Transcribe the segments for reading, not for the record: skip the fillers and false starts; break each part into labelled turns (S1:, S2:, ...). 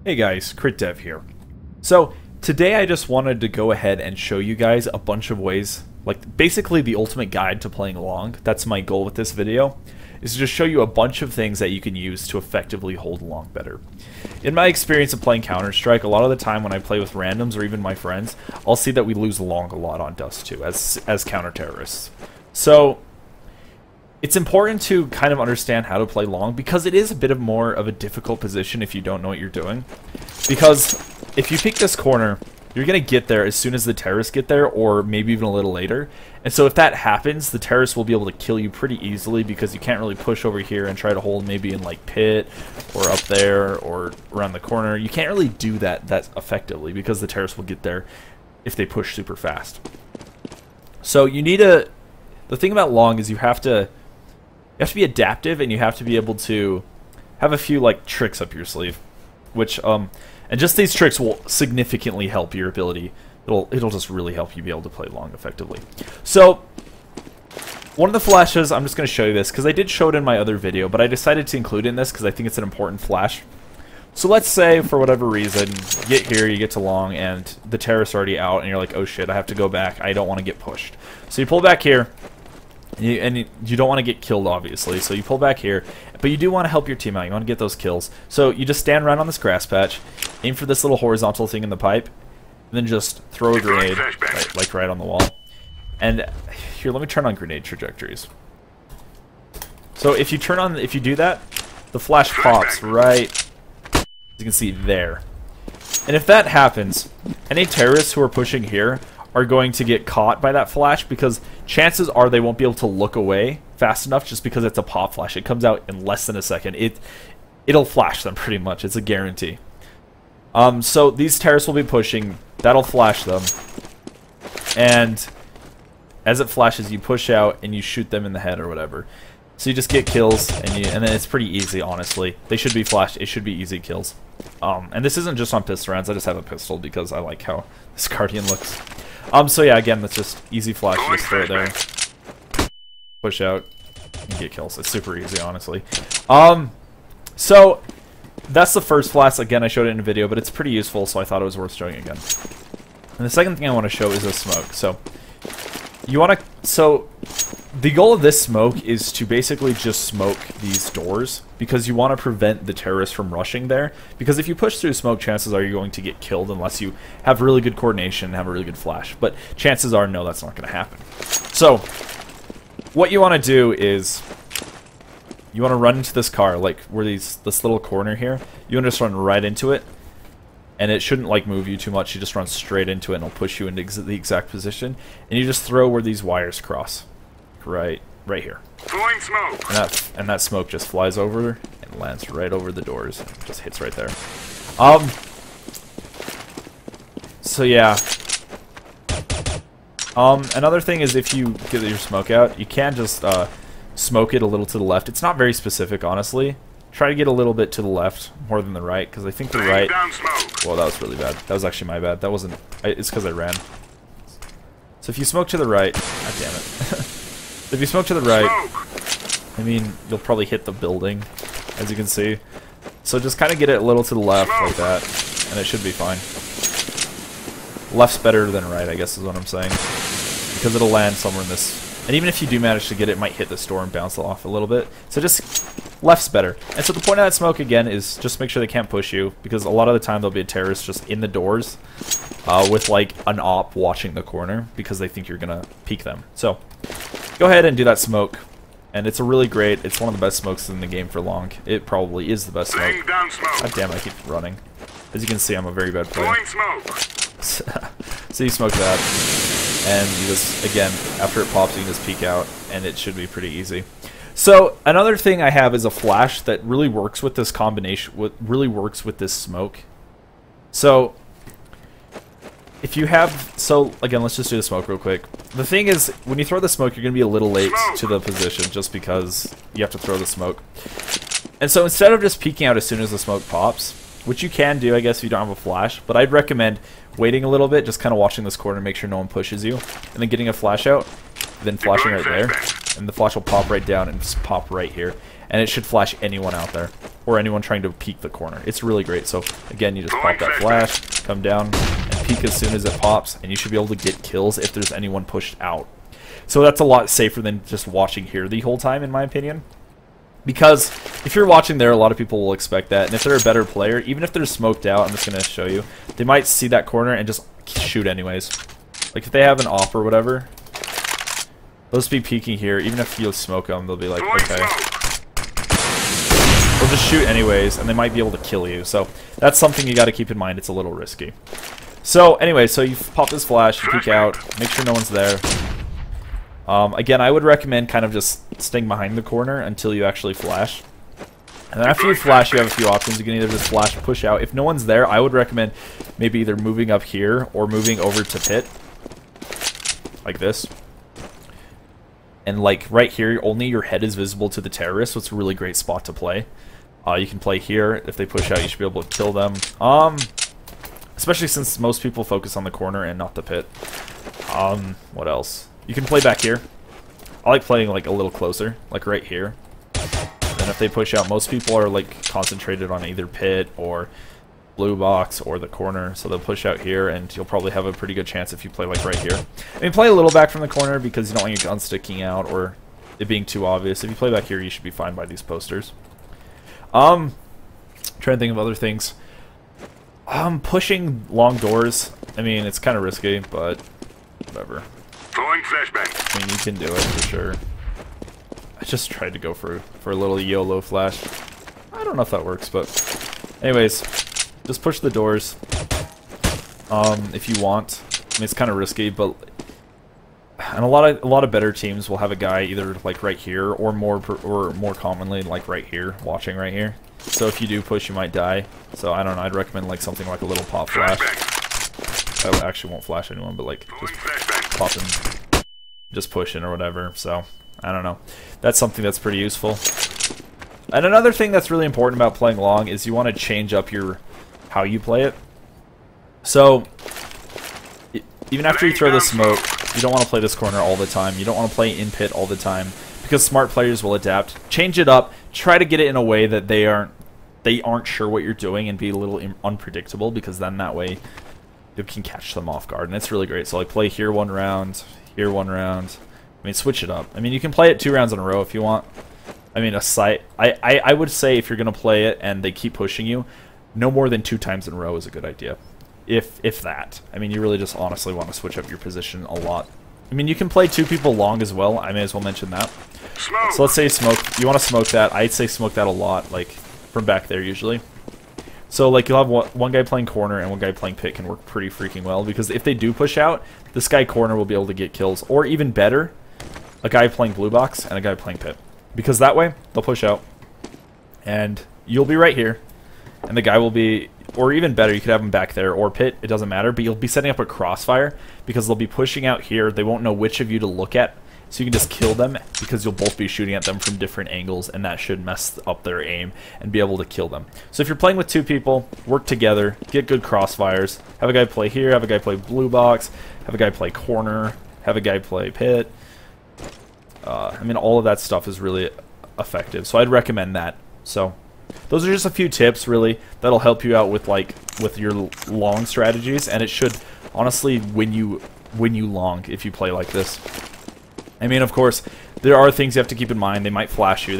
S1: Hey guys, CritDev here. So today I just wanted to go ahead and show you guys a bunch of ways, like basically the ultimate guide to playing Long. That's my goal with this video, is to just show you a bunch of things that you can use to effectively hold Long better. In my experience of playing Counter-Strike, a lot of the time when I play with randoms or even my friends, I'll see that we lose Long a lot on Dust 2 as counter-terrorists. So it's important to kind of understand how to play Long because it is a bit more of a difficult position if you don't know what you're doing. Because if you pick this corner, you're going to get there as soon as the terrorists get there, or maybe even a little later. And so if that happens, the terrorists will be able to kill you pretty easily because you can't really push over here and try to hold maybe in like pit or up there or around the corner. You can't really do that effectively because the terrorists will get there if they push super fast. So you need to... The thing about Long is you have to be adaptive, and you have to be able to have a few like tricks up your sleeve, which and just these tricks will significantly help your ability. It'll just really help you be able to play Long effectively. So one of the flashes, I'm just going to show you this because I did show it in my other video, but I decided to include it in this because I think it's an important flash. So let's say for whatever reason you get here, you get to Long, and the terrorists are already out, and you're like, oh shit, I have to go back. I don't want to get pushed. So you pull back here. And you don't want to get killed, obviously, so you pull back here, but you do want to help your team out. You want to get those kills. So you just stand right on this grass patch, aim for this little horizontal thing in the pipe, and then just throw a grenade, right on the wall. And here, let me turn on grenade trajectories. So if you do that, the flash pops right, as you can see there. And if that happens, any terrorists who are pushing here are going to get caught by that flash because chances are they won't be able to look away fast enough just because it's a pop flash. It comes out in less than a second. It'll flash them pretty much. It's a guarantee. So these terrorists will be pushing. That'll flash them. And as it flashes, you push out and you shoot them in the head or whatever. So you just get kills, and then it's pretty easy, honestly. They should be flashed. It should be easy kills. And this isn't just on pistol rounds. I just have a pistol because I like how this Guardian looks. So yeah, again, that's just easy flash. You just throw it there, push out, and get kills. It's super easy, honestly. So that's the first flash. Again, I showed it in a video, but it's pretty useful, so I thought it was worth showing again. And the second thing I want to show is a smoke. So you want to... So the goal of this smoke is to basically just smoke these doors because you want to prevent the terrorists from rushing there. Because if you push through smoke, chances are you're going to get killed unless you have really good coordination and have a really good flash. But chances are, no, that's not going to happen. So what you want to do is you want to run into this car, like where this little corner here. You want to just run right into it. And it shouldn't like move you too much. You just run straight into it and it'll push you into the exact position. And you just throw where these wires cross. Right here.
S2: Throwing smoke.
S1: And that smoke just flies over and lands right over the doors. It just hits right there. So yeah. Another thing is if you get your smoke out, you can just smoke it a little to the left. It's not very specific, honestly. Try to get a little bit to the left more than the right, because I think the right... Well, that was really bad. That was actually my bad. That wasn't... It's because I ran. So if you smoke to the right... God damn it. If you smoke to the right, I mean, you'll probably hit the building, as you can see. So just kind of get it a little to the left, like that, and it should be fine. Left's better than right, I guess is what I'm saying. Because it'll land somewhere in this... And even if you do manage to get it, it might hit this door and bounce off a little bit. So just... Left's better. And so the point of that smoke, again, is just make sure they can't push you, because a lot of the time there'll be a terrorist just in the doors with, like, an op watching the corner, because they think you're going to peek them. So, go ahead and do that smoke. And it's a really great, it's one of the best smokes in the game for Long. It probably is the best smoke. God damn it, I keep running. As you can see, I'm a very bad player. So you smoke that, and you just, again, after it pops, you can just peek out, and it should be pretty easy. So another thing I have is a flash that really works with this combination, really works with this smoke. So if you have, so again, let's just do the smoke real quick. The thing is, when you throw the smoke, you're going to be a little late to the position just because you have to throw the smoke. And so instead of just peeking out as soon as the smoke pops, which you can do, I guess, if you don't have a flash, but I'd recommend waiting a little bit, just kind of watching this corner, make sure no one pushes you, and then getting a flash out, then flashing right there. And the flash will pop right down and just pop right here. and it should flash anyone out there, or anyone trying to peek the corner. It's really great. So again, you just pop that flash, come down, and peek as soon as it pops, and you should be able to get kills if there's anyone pushed out. So that's a lot safer than just watching here the whole time, in my opinion. Because if you're watching there, a lot of people will expect that, and if they're a better player, even if they're smoked out, I'm just going to show you, they might see that corner and just shoot anyways. Like if they have an op or whatever, they'll just be peeking here. Even if you smoke them, they'll be like, okay. They'll just shoot anyways, and they might be able to kill you. So that's something you got to keep in mind. It's a little risky. So anyway, so you pop this flash, you peek out, make sure no one's there. Again, I would recommend kind of just staying behind the corner until you actually flash. And then after you flash, you have a few options. You can either just flash, push out. If no one's there, I would recommend maybe either moving up here or moving over to pit. Like this. And like right here, only your head is visible to the terrorist, so it's a really great spot to play. You can play here. If they push out, you should be able to kill them. Especially since most people focus on the corner and not the pit. What else? You can play back here. I like playing like a little closer, like right here. And if they push out, most people are like concentrated on either pit or blue box or the corner, so they'll push out here, and you'll probably have a pretty good chance if you play like right here. I mean, play a little back from the corner because you don't want your gun sticking out or it being too obvious. If you play back here, you should be fine by these posters. Trying to think of other things. Pushing long doors. I mean, it's kind of risky, but whatever. I mean, you can do it for sure. I just tried to go for a little YOLO flash. I don't know if that works, but anyways, just push the doors. If you want. I mean, it's kind of risky, but and a lot of better teams will have a guy either like right here or more commonly like right here, watching right here. So if you do push, you might die. So I don't know. I'd recommend like something like a little pop flash. That actually won't flash anyone, but like just pop and just pushing or whatever. So I don't know. That's something that's pretty useful. And another thing that's really important about playing long is you want to change up how you play it. So even after you throw the smoke, you don't want to play this corner all the time. You don't want to play in pit all the time because smart players will adapt. Change it up. Try to get it in a way that they aren't sure what you're doing and be a little unpredictable, because then that way you can catch them off guard, and it's really great. So like play here one round, here one round. I mean, switch it up. I mean, you can play it 2 rounds in a row if you want. I mean, I would say if you're gonna play it and they keep pushing you, no more than 2 times in a row is a good idea. If that. I mean, you really just honestly want to switch up your position a lot. I mean, you can play 2 people long as well. I may as well mention that. So let's say smoke. You want to smoke that. I'd say smoke that a lot, like from back there usually. So like you'll have one guy playing corner and one guy playing pit can work pretty freaking well, because if they do push out, this guy corner will be able to get kills, or even better, a guy playing blue box and a guy playing pit, because that way they'll push out and you'll be right here and the guy will be, or even better, you could have him back there or pit, it doesn't matter, but you'll be setting up a crossfire because they'll be pushing out here. They won't know which of you to look at, so you can just kill them because you'll both be shooting at them from different angles, and that should mess up their aim and be able to kill them. So if you're playing with 2 people, work together, get good crossfires, have a guy play here, have a guy play blue box, have a guy play corner, have a guy play pit. I mean, all of that stuff is really effective, so I'd recommend that. So those are just a few tips really that'll help you out with your long strategies, and it should honestly win you long if you play like this. I mean, of course, there are things you have to keep in mind. They might flash you.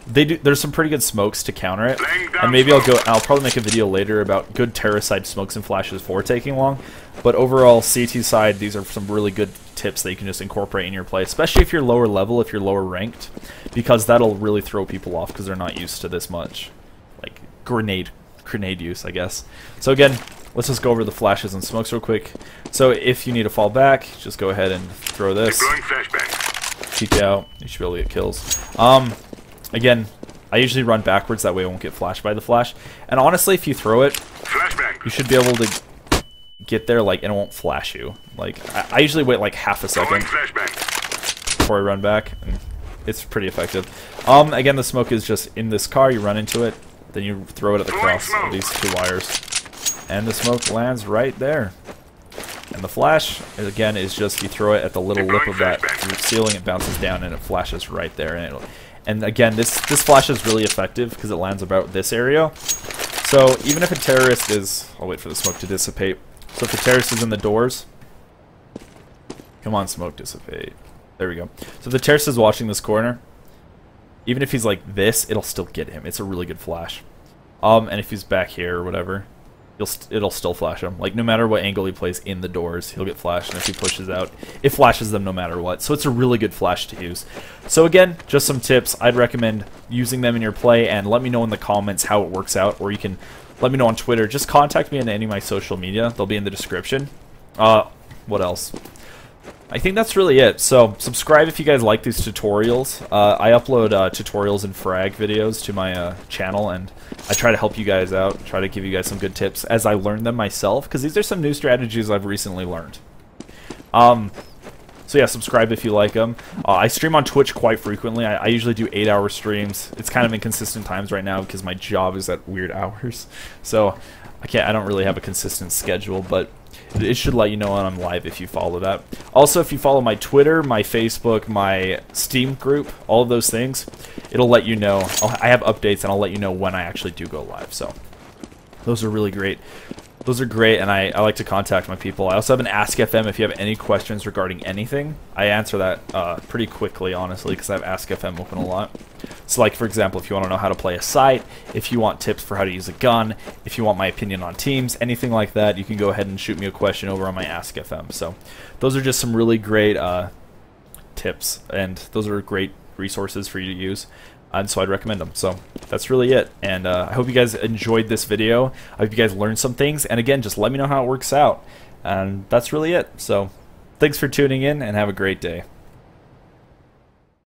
S1: There's some pretty good smokes to counter it, and maybe I'll probably make a video later about good terrorist side smokes and flashes for taking long. But overall, CT side, these are some really good tips that you can just incorporate in your play, especially if you're lower level, if you're lower ranked, because that'll really throw people off because they're not used to this much like grenade use, I guess. So again, let's just go over the flashes and smokes real quick. So if you need to fall back, just go ahead and throw this. Peek out, you should be able to get kills. Again, I usually run backwards, that way I won't get flashed by the flash. And honestly, if you throw it, you should be able to get there, like, and it won't flash you. Like, I usually wait like half a second before I run back, and it's pretty effective. Again, the smoke is just in this car, you run into it, then you throw it at the cross of these 2 wires, and the smoke lands right there. And the flash, again, is just you throw it at the little lip of that ceiling, it bounces down, and it flashes right there. And again, this flash is really effective because it lands about this area. So even if a terrorist is... I'll wait for the smoke to dissipate. So if the terrorist is in the doors... Come on, smoke, dissipate. There we go. So if the terrorist is watching this corner, even if he's like this, it'll still get him. It's a really good flash. And if he's back here or whatever, it'll still flash him. Like, no matter what angle he plays in the doors, he'll get flashed. And if he pushes out, it flashes them no matter what. So it's a really good flash to use. So again, just some tips. I'd recommend using them in your play, and let me know in the comments how it works out. Or you can let me know on Twitter. Just contact me on any of my social media. They'll be in the description. What else? I think that's really it. So subscribe if you guys like these tutorials. I upload tutorials and frag videos to my channel, and I try to help you guys out, try to give you guys some good tips as I learn them myself, because these are some new strategies I've recently learned. So yeah, subscribe if you like them. I stream on Twitch quite frequently. I usually do 8-hour streams. It's kind of inconsistent times right now because my job is at weird hours. So I don't really have a consistent schedule, but it should let you know when I'm live if you follow that. Also, if you follow my Twitter, my Facebook, my Steam group, all of those things, it'll let you know. I have updates, and I'll let you know when I actually do go live. So those are really great. Those are great, and I like to contact my people. I also have an Ask FM if you have any questions regarding anything. I answer that pretty quickly, honestly, because I have Ask FM open a lot. So, like, for example, if you want to know how to play a site, if you want tips for how to use a gun, if you want my opinion on teams, anything like that, you can go ahead and shoot me a question over on my Ask FM. So those are just some really great tips, and those are great resources for you to use. And so I'd recommend them. So that's really it. And I hope you guys enjoyed this video. I hope you guys learned some things. And again, just let me know how it works out. And that's really it. So thanks for tuning in, and have a great day.